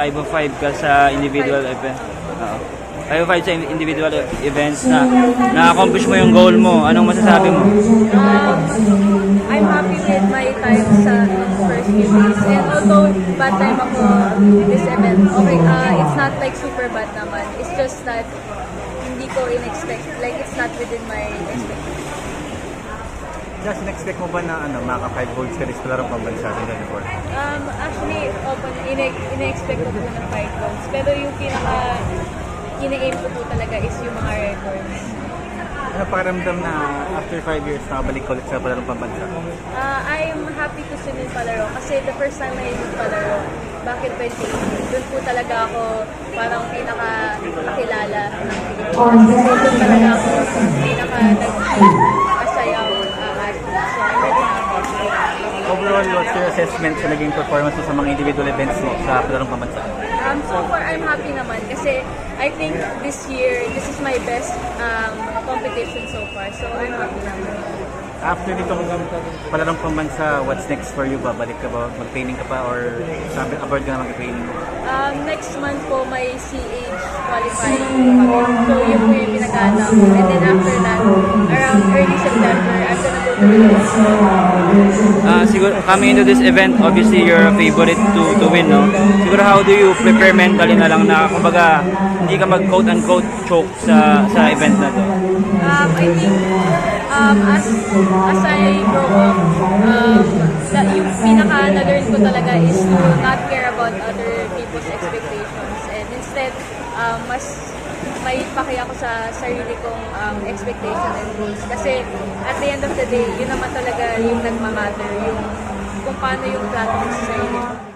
5 of 5 ka sa individual event. Oo. 5 of 5 sa individual events na na-accomplish mo yung goal mo. Anong masasabi mo? I'm happy with my time sa first few days. And although bad time ako this event, okay, it's not like super bad naman. It's just that hindi ko in-expect, like it's not within my expectations. Just in-expect mo ba na maka 5 golds ka rin sa larong pambansa sa Jennifer? Actually, ine-expect ko po ng 5 goals. Pero yung ina-aim ko po talaga is yung mga records. Ano pakiramdam na after 5 years nakabalik ka ulit sa larong pambansa? I'm happy to sunod palaro kasi the first time I sunod palaro, bakit 2018, doon po talaga ako parang pinaka-nakilala ng Pilipinas. So doon talaga ako pinaka-nag-asayaw athlete. So I'm really happy. Overall, what's your assessment sa naging performance mo sa mga individual events mo sa larong pambansa? So far, I'm happy naman kasi I think this year, this is my best competition so far. So I'm happy naman. After ditong palarong pambansa, what's next for you? Babalik ka ba? Mag-training ka pa? Or sabi, abroad ka na mag-training? Next month po may CH qualifying po kami. So yun po yung pinag-aana ko. And then after that, around early September, I'm gonna go to the US. Siguro, coming into this event, obviously you're a favorite to win, no? Siguro how do you prepare mentally na lang na, kumbaga, hindi ka mag-quote-unquote choke sa event na to? I think as I grow up, yung pinaka-na-learn ko talaga is to not care about other people's expectations and instead, mas may paki ako sa sarili kong expectation and goals. Kasi at the end of the day, yun naman talaga yung nagmamatter, yung kung paano yung plano ko sa sarili ko.